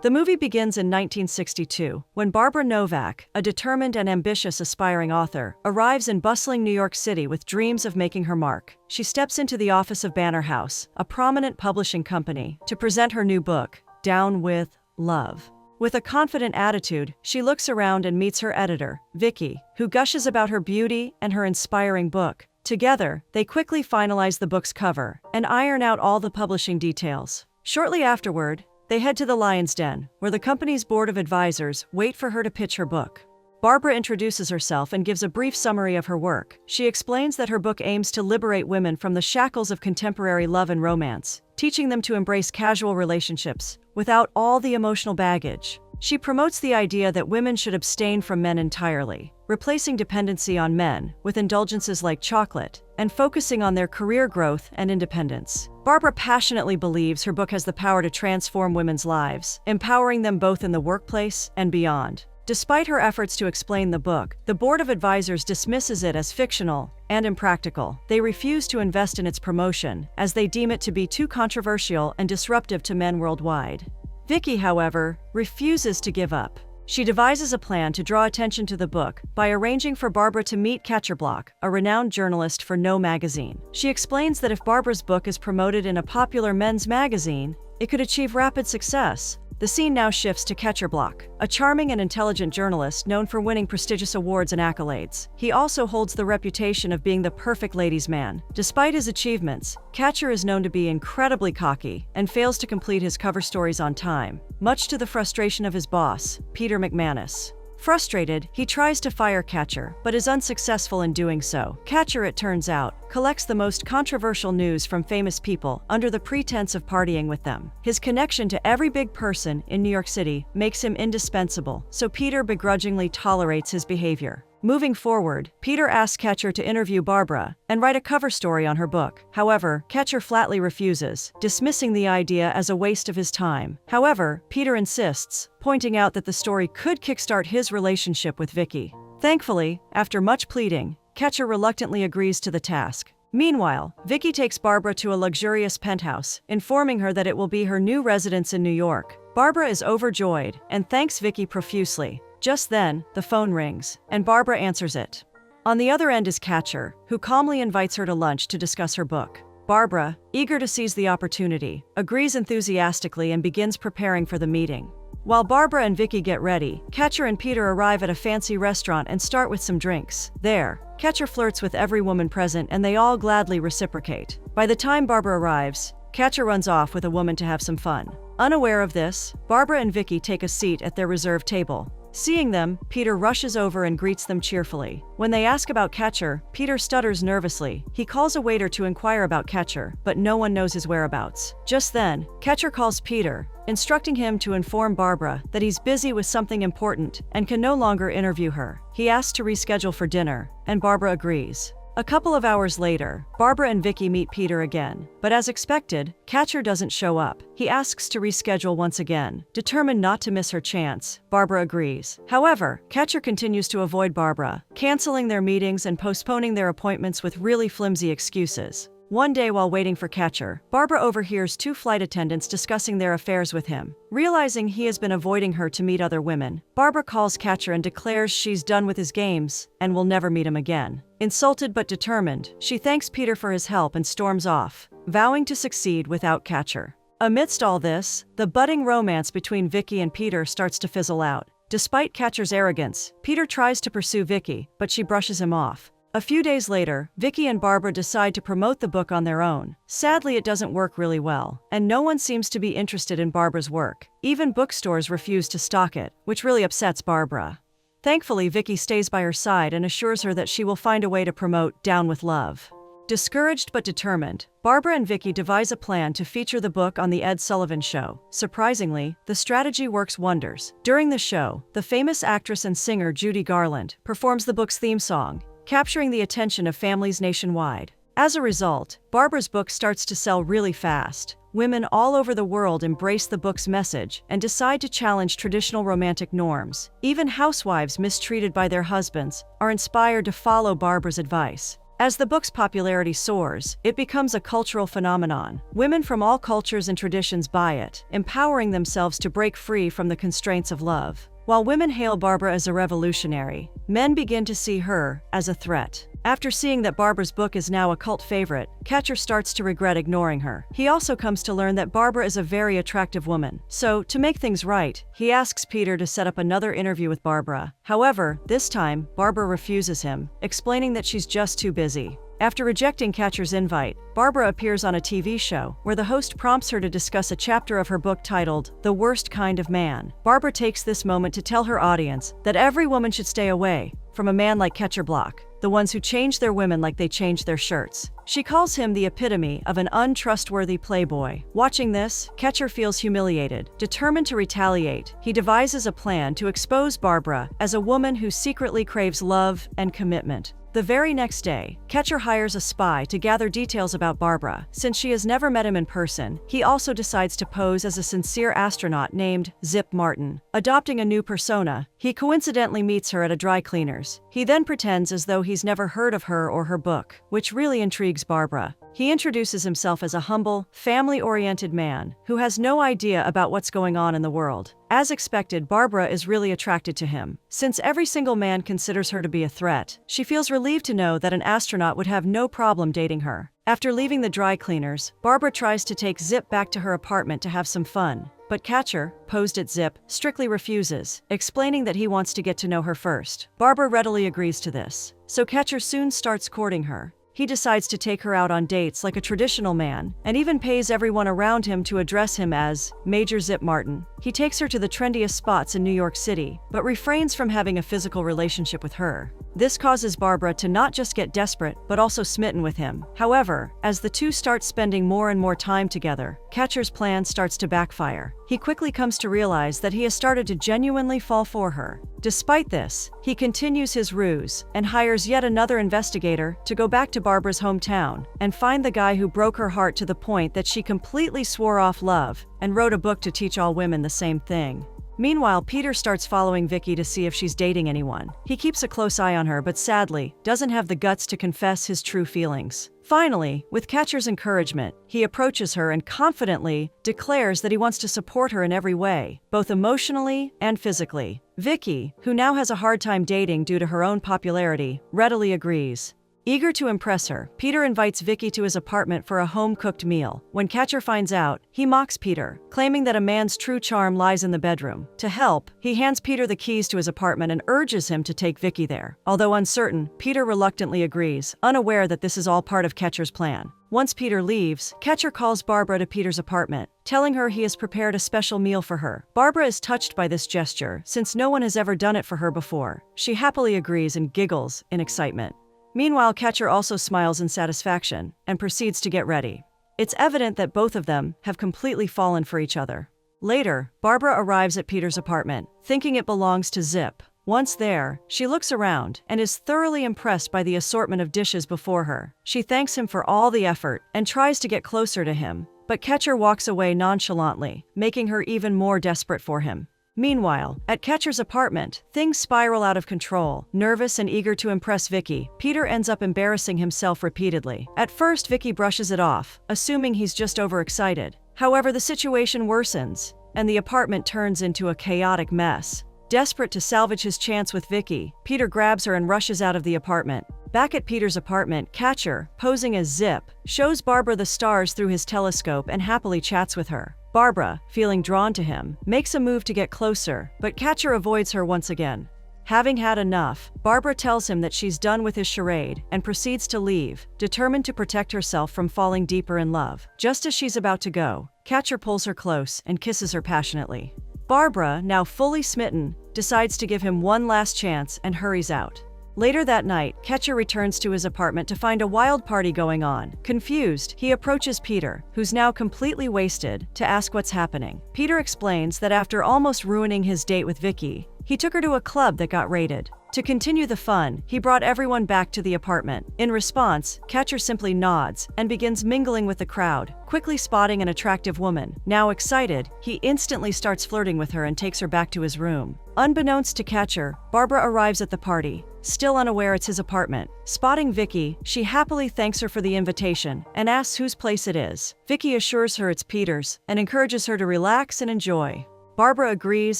The movie begins in 1962, when Barbara Novak, a determined and ambitious aspiring author, arrives in bustling New York City with dreams of making her mark. She steps into the office of Banner House, a prominent publishing company, to present her new book, Down with Love. With a confident attitude, she looks around and meets her editor, Vicky, who gushes about her beauty and her inspiring book. Together, they quickly finalize the book's cover and iron out all the publishing details. Shortly afterward, they head to the Lion's Den, where the company's board of advisors wait for her to pitch her book. Barbara introduces herself and gives a brief summary of her work. She explains that her book aims to liberate women from the shackles of contemporary love and romance, teaching them to embrace casual relationships without all the emotional baggage. She promotes the idea that women should abstain from men entirely, replacing dependency on men with indulgences like chocolate, and focusing on their career growth and independence. Barbara passionately believes her book has the power to transform women's lives, empowering them both in the workplace and beyond. Despite her efforts to explain the book, the board of advisors dismisses it as fictional and impractical. They refuse to invest in its promotion, as they deem it to be too controversial and disruptive to men worldwide. Vicky, however, refuses to give up. She devises a plan to draw attention to the book by arranging for Barbara to meet Catcher Block, a renowned journalist for No magazine. She explains that if Barbara's book is promoted in a popular men's magazine, it could achieve rapid success. The scene now shifts to Catcher Block, a charming and intelligent journalist known for winning prestigious awards and accolades. He also holds the reputation of being the perfect ladies' man. Despite his achievements, Catcher is known to be incredibly cocky and fails to complete his cover stories on time, much to the frustration of his boss, Peter McManus. Frustrated, he tries to fire Catcher, but is unsuccessful in doing so. Catcher, it turns out, collects the most controversial news from famous people under the pretense of partying with them. His connection to every big person in New York City makes him indispensable, so Peter begrudgingly tolerates his behavior. Moving forward, Peter asks Catcher to interview Barbara and write a cover story on her book. However, Catcher flatly refuses, dismissing the idea as a waste of his time. However, Peter insists, pointing out that the story could kickstart his relationship with Vicky. Thankfully, after much pleading, Catcher reluctantly agrees to the task. Meanwhile, Vicky takes Barbara to a luxurious penthouse, informing her that it will be her new residence in New York. Barbara is overjoyed and thanks Vicky profusely. Just then, the phone rings, and Barbara answers it. On the other end is Catcher, who calmly invites her to lunch to discuss her book. Barbara, eager to seize the opportunity, agrees enthusiastically and begins preparing for the meeting. While Barbara and Vicky get ready, Catcher and Peter arrive at a fancy restaurant and start with some drinks. There, Catcher flirts with every woman present and they all gladly reciprocate. By the time Barbara arrives, Catcher runs off with a woman to have some fun. Unaware of this, Barbara and Vicky take a seat at their reserved table. Seeing them, Peter rushes over and greets them cheerfully. When they ask about Catcher, Peter stutters nervously. He calls a waiter to inquire about Catcher, but no one knows his whereabouts. Just then, Catcher calls Peter, instructing him to inform Barbara that he's busy with something important and can no longer interview her. He asks to reschedule for dinner, and Barbara agrees. A couple of hours later, Barbara and Vicky meet Peter again, but as expected, Catcher doesn't show up. He asks to reschedule once again. Determined not to miss her chance, Barbara agrees. However, Catcher continues to avoid Barbara, canceling their meetings and postponing their appointments with really flimsy excuses. One day while waiting for Catcher, Barbara overhears two flight attendants discussing their affairs with him. Realizing he has been avoiding her to meet other women, Barbara calls Catcher and declares she's done with his games and will never meet him again. Insulted but determined, she thanks Peter for his help and storms off, vowing to succeed without Catcher. Amidst all this, the budding romance between Vicky and Peter starts to fizzle out. Despite Catcher's arrogance, Peter tries to pursue Vicky, but she brushes him off. A few days later, Vicky and Barbara decide to promote the book on their own. Sadly, it doesn't work really well, and no one seems to be interested in Barbara's work. Even bookstores refuse to stock it, which really upsets Barbara. Thankfully, Vicky stays by her side and assures her that she will find a way to promote Down with Love. Discouraged but determined, Barbara and Vicky devise a plan to feature the book on The Ed Sullivan Show. Surprisingly, the strategy works wonders. During the show, the famous actress and singer Judy Garland performs the book's theme song, capturing the attention of families nationwide. As a result, Barbara's book starts to sell really fast. Women all over the world embrace the book's message and decide to challenge traditional romantic norms. Even housewives mistreated by their husbands are inspired to follow Barbara's advice. As the book's popularity soars, it becomes a cultural phenomenon. Women from all cultures and traditions buy it, empowering themselves to break free from the constraints of love. While women hail Barbara as a revolutionary, men begin to see her as a threat. After seeing that Barbara's book is now a cult favorite, Catcher starts to regret ignoring her. He also comes to learn that Barbara is a very attractive woman. So, to make things right, he asks Peter to set up another interview with Barbara. However, this time, Barbara refuses him, explaining that she's just too busy. After rejecting Catcher's invite, Barbara appears on a TV show, where the host prompts her to discuss a chapter of her book titled, The Worst Kind of Man. Barbara takes this moment to tell her audience that every woman should stay away from a man like Catcher Block, the ones who change their women like they change their shirts. She calls him the epitome of an untrustworthy playboy. Watching this, Catcher feels humiliated. Determined to retaliate, he devises a plan to expose Barbara as a woman who secretly craves love and commitment. The very next day, Catcher hires a spy to gather details about Barbara. Since she has never met him in person, he also decides to pose as a sincere astronaut named Zip Martin. Adopting a new persona, he coincidentally meets her at a dry cleaner's. He then pretends as though he's never heard of her or her book, which really intrigues Barbara. He introduces himself as a humble, family-oriented man who has no idea about what's going on in the world. As expected, Barbara is really attracted to him. Since every single man considers her to be a threat, she feels relieved to know that an astronaut would have no problem dating her. After leaving the dry cleaners, Barbara tries to take Zip back to her apartment to have some fun. But Catcher, posed at Zip, strictly refuses, explaining that he wants to get to know her first. Barbara readily agrees to this, so Catcher soon starts courting her. He decides to take her out on dates like a traditional man, and even pays everyone around him to address him as Major Zip Martin. He takes her to the trendiest spots in New York City, but refrains from having a physical relationship with her. This causes Barbara to not just get desperate, but also smitten with him. However, as the two start spending more and more time together, Catcher's plan starts to backfire. He quickly comes to realize that he has started to genuinely fall for her. Despite this, he continues his ruse and hires yet another investigator to go back to Barbara's hometown and find the guy who broke her heart to the point that she completely swore off love and wrote a book to teach all women the same thing. Meanwhile, Peter starts following Vicky to see if she's dating anyone. He keeps a close eye on her, but sadly, doesn't have the guts to confess his true feelings. Finally, with Catcher's encouragement, he approaches her and confidently declares that he wants to support her in every way, both emotionally and physically. Vicky, who now has a hard time dating due to her own popularity, readily agrees. Eager to impress her, Peter invites Vicky to his apartment for a home-cooked meal. When Catcher finds out, he mocks Peter, claiming that a man's true charm lies in the bedroom. To help, he hands Peter the keys to his apartment and urges him to take Vicky there. Although uncertain, Peter reluctantly agrees, unaware that this is all part of Catcher's plan. Once Peter leaves, Catcher calls Barbara to Peter's apartment, telling her he has prepared a special meal for her. Barbara is touched by this gesture, since no one has ever done it for her before. She happily agrees and giggles in excitement. Meanwhile, Catcher also smiles in satisfaction and proceeds to get ready. It's evident that both of them have completely fallen for each other. Later, Barbara arrives at Peter's apartment, thinking it belongs to Zip. Once there, she looks around and is thoroughly impressed by the assortment of dishes before her. She thanks him for all the effort and tries to get closer to him, but Catcher walks away nonchalantly, making her even more desperate for him. Meanwhile, at Catcher's apartment, things spiral out of control. Nervous and eager to impress Vicky, Peter ends up embarrassing himself repeatedly. At first, Vicky brushes it off, assuming he's just overexcited. However, the situation worsens, and the apartment turns into a chaotic mess. Desperate to salvage his chance with Vicky, Peter grabs her and rushes out of the apartment. Back at Peter's apartment, Catcher, posing as Zip, shows Barbara the stars through his telescope and happily chats with her. Barbara, feeling drawn to him, makes a move to get closer, but Catcher avoids her once again. Having had enough, Barbara tells him that she's done with his charade and proceeds to leave, determined to protect herself from falling deeper in love. Just as she's about to go, Catcher pulls her close and kisses her passionately. Barbara, now fully smitten, decides to give him one last chance and hurries out. Later that night, Catcher returns to his apartment to find a wild party going on. Confused, he approaches Peter, who's now completely wasted, to ask what's happening. Peter explains that after almost ruining his date with Vicky, He took her to a club that got raided. To continue the fun, he brought everyone back to the apartment. In response, Catcher simply nods and begins mingling with the crowd, quickly spotting an attractive woman. Now excited, he instantly starts flirting with her and takes her back to his room. Unbeknownst to Catcher, Barbara arrives at the party, still unaware it's his apartment. Spotting Vicky, she happily thanks her for the invitation and asks whose place it is. Vicky assures her it's Peter's and encourages her to relax and enjoy. Barbara agrees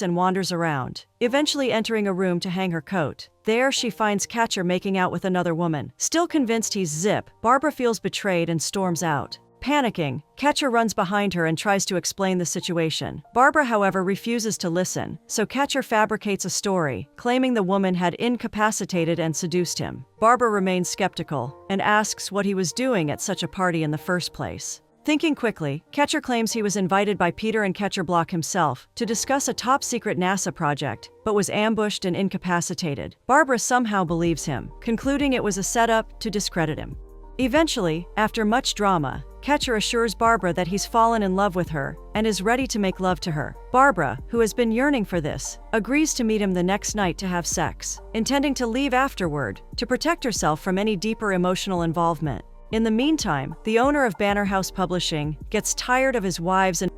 and wanders around, eventually entering a room to hang her coat. There, she finds Catcher making out with another woman. Still convinced he's Zip, Barbara feels betrayed and storms out. Panicking, Catcher runs behind her and tries to explain the situation. Barbara, however, refuses to listen, so Catcher fabricates a story, claiming the woman had incapacitated and seduced him. Barbara remains skeptical and asks what he was doing at such a party in the first place. Thinking quickly, Catcher claims he was invited by Peter and Catcher Block himself to discuss a top-secret NASA project, but was ambushed and incapacitated. Barbara somehow believes him, concluding it was a setup to discredit him. Eventually, after much drama, Catcher assures Barbara that he's fallen in love with her and is ready to make love to her. Barbara, who has been yearning for this, agrees to meet him the next night to have sex, intending to leave afterward to protect herself from any deeper emotional involvement. In the meantime, the owner of Banner House Publishing gets tired of his wives and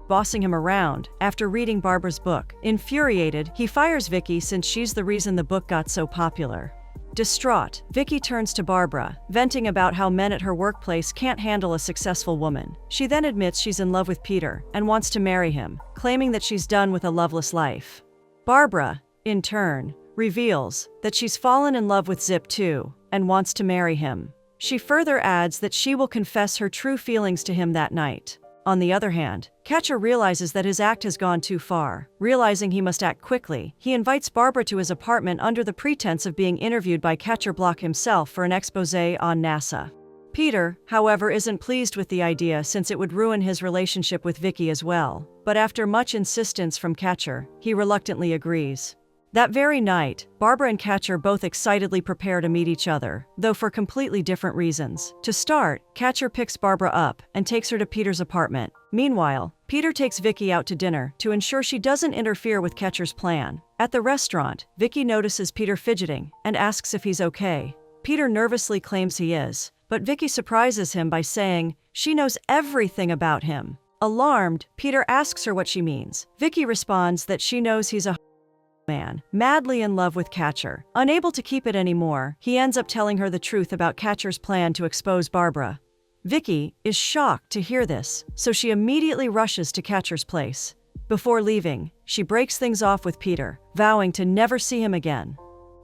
bossing him around after reading Barbara's book. Infuriated, he fires Vicky since she's the reason the book got so popular. Distraught, Vicky turns to Barbara, venting about how men at her workplace can't handle a successful woman. She then admits she's in love with Peter and wants to marry him, claiming that she's done with a loveless life. Barbara, in turn, reveals that she's fallen in love with Zip too and wants to marry him. She further adds that she will confess her true feelings to him that night. On the other hand, Catcher realizes that his act has gone too far. Realizing he must act quickly, he invites Barbara to his apartment under the pretense of being interviewed by Catcher Block himself for an exposé on NASA. Peter, however, isn't pleased with the idea since it would ruin his relationship with Vicky as well, but after much insistence from Catcher, he reluctantly agrees. That very night, Barbara and Catcher both excitedly prepare to meet each other, though for completely different reasons. To start, Catcher picks Barbara up and takes her to Peter's apartment. Meanwhile, Peter takes Vicky out to dinner to ensure she doesn't interfere with Catcher's plan. At the restaurant, Vicky notices Peter fidgeting and asks if he's okay. Peter nervously claims he is, but Vicky surprises him by saying she knows everything about him. Alarmed, Peter asks her what she means. Vicky responds that she knows he's a man, madly in love with Catcher. Unable to keep it anymore, he ends up telling her the truth about Catcher's plan to expose Barbara. Vicky is shocked to hear this, so she immediately rushes to Catcher's place. Before leaving, she breaks things off with Peter, vowing to never see him again.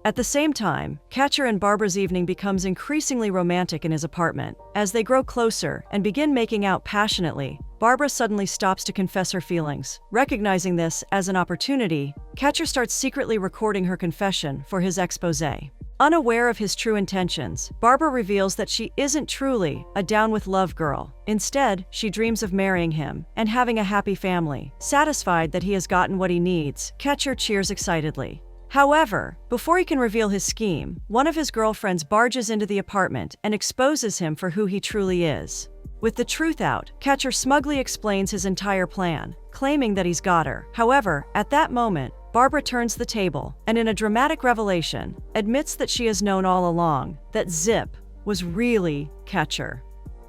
At the same time, Catcher and Barbara's evening becomes increasingly romantic in his apartment. As they grow closer and begin making out passionately, Barbara suddenly stops to confess her feelings. Recognizing this as an opportunity, Catcher starts secretly recording her confession for his exposé. Unaware of his true intentions, Barbara reveals that she isn't truly a down-with-love girl. Instead, she dreams of marrying him and having a happy family. Satisfied that he has gotten what he needs, Catcher cheers excitedly. However, before he can reveal his scheme, one of his girlfriends barges into the apartment and exposes him for who he truly is. With the truth out, Catcher smugly explains his entire plan, claiming that he's got her. However, at that moment, Barbara turns the table and, in a dramatic revelation, admits that she has known all along that Zip was really Catcher.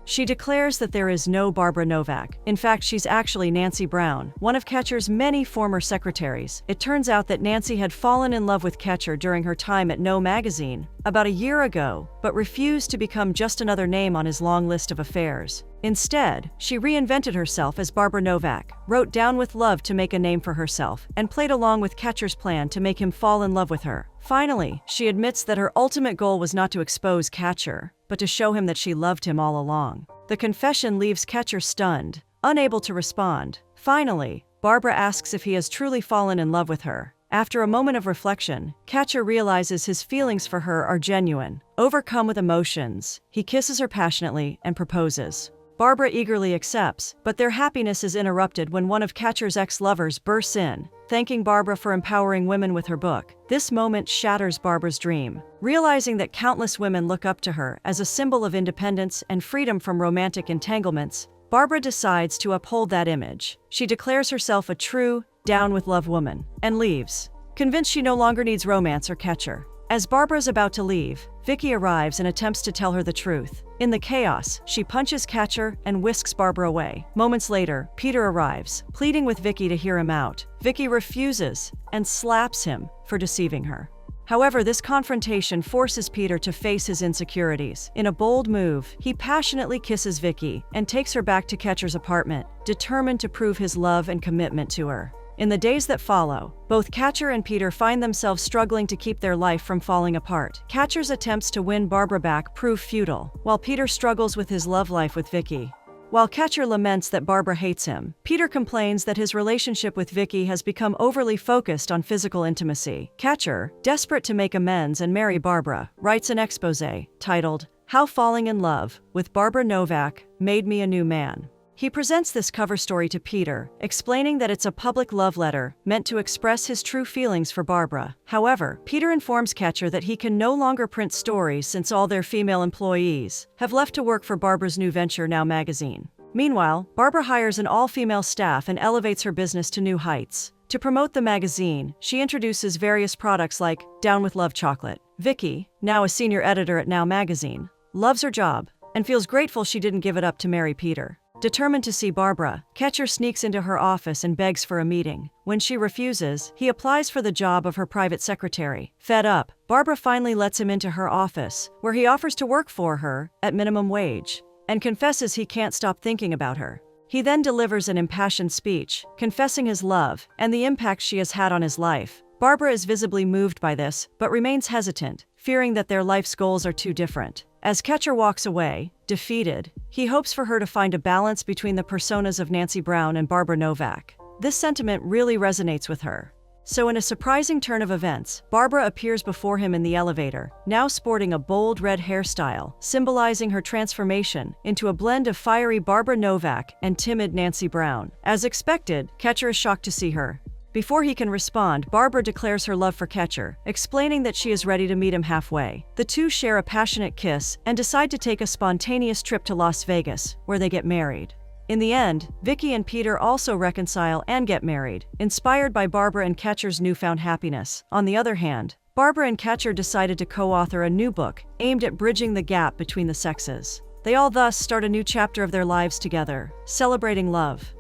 She declares that there is no Barbara Novak. In fact, she's actually Nancy Brown, one of Catcher's many former secretaries. It turns out that Nancy had fallen in love with Catcher during her time at No magazine about a year ago, but refused to become just another name on his long list of affairs. Instead, she reinvented herself as Barbara Novak, wrote Down with Love to make a name for herself, and played along with Catcher's plan to make him fall in love with her. Finally, she admits that her ultimate goal was not to expose Catcher, but to show him that she loved him all along. The confession leaves Catcher stunned, unable to respond. Finally, Barbara asks if he has truly fallen in love with her. After a moment of reflection, Catcher realizes his feelings for her are genuine. Overcome with emotions, he kisses her passionately and proposes. Barbara eagerly accepts, but their happiness is interrupted when one of Catcher's ex-lovers bursts in, thanking Barbara for empowering women with her book. This moment shatters Barbara's dream. Realizing that countless women look up to her as a symbol of independence and freedom from romantic entanglements, Barbara decides to uphold that image. She declares herself a true, down-with-love woman and leaves. convinced she no longer needs romance or Catcher. As Barbara's about to leave, Vicky arrives and attempts to tell her the truth. In the chaos, she punches Catcher and whisks Barbara away. Moments later, Peter arrives, pleading with Vicky to hear him out. Vicky refuses and slaps him for deceiving her. However, this confrontation forces Peter to face his insecurities. In a bold move, he passionately kisses Vicky and takes her back to Catcher's apartment, determined to prove his love and commitment to her. In the days that follow, both Catcher and Peter find themselves struggling to keep their life from falling apart. Catcher's attempts to win Barbara back prove futile, while Peter struggles with his love life with Vicky. While Catcher laments that Barbara hates him, Peter complains that his relationship with Vicky has become overly focused on physical intimacy. Catcher, desperate to make amends and marry Barbara, writes an exposé titled, "How Falling in Love with Barbara Novak Made Me a New Man." He presents this cover story to Peter, explaining that it's a public love letter meant to express his true feelings for Barbara. However, Peter informs Catcher that he can no longer print stories since all their female employees have left to work for Barbara's new venture, Now Magazine. Meanwhile, Barbara hires an all-female staff and elevates her business to new heights. To promote the magazine, she introduces various products like Down with Love chocolate. Vicky, now a senior editor at Now Magazine, loves her job and feels grateful she didn't give it up to marry Peter. Determined to see Barbara, Catcher sneaks into her office and begs for a meeting. When she refuses, he applies for the job of her private secretary. Fed up, Barbara finally lets him into her office, where he offers to work for her at minimum wage, and confesses he can't stop thinking about her. He then delivers an impassioned speech, confessing his love and the impact she has had on his life. Barbara is visibly moved by this, but remains hesitant, fearing that their life's goals are too different. As Catcher walks away, defeated, he hopes for her to find a balance between the personas of Nancy Brown and Barbara Novak. This sentiment really resonates with her. So in a surprising turn of events, Barbara appears before him in the elevator, now sporting a bold red hairstyle, symbolizing her transformation into a blend of fiery Barbara Novak and timid Nancy Brown. As expected, Catcher is shocked to see her. Before he can respond, Barbara declares her love for Catcher, explaining that she is ready to meet him halfway. The two share a passionate kiss and decide to take a spontaneous trip to Las Vegas, where they get married. In the end, Vicky and Peter also reconcile and get married, inspired by Barbara and Catcher's newfound happiness. On the other hand, Barbara and Catcher decided to co-author a new book aimed at bridging the gap between the sexes. They all thus start a new chapter of their lives together, celebrating love,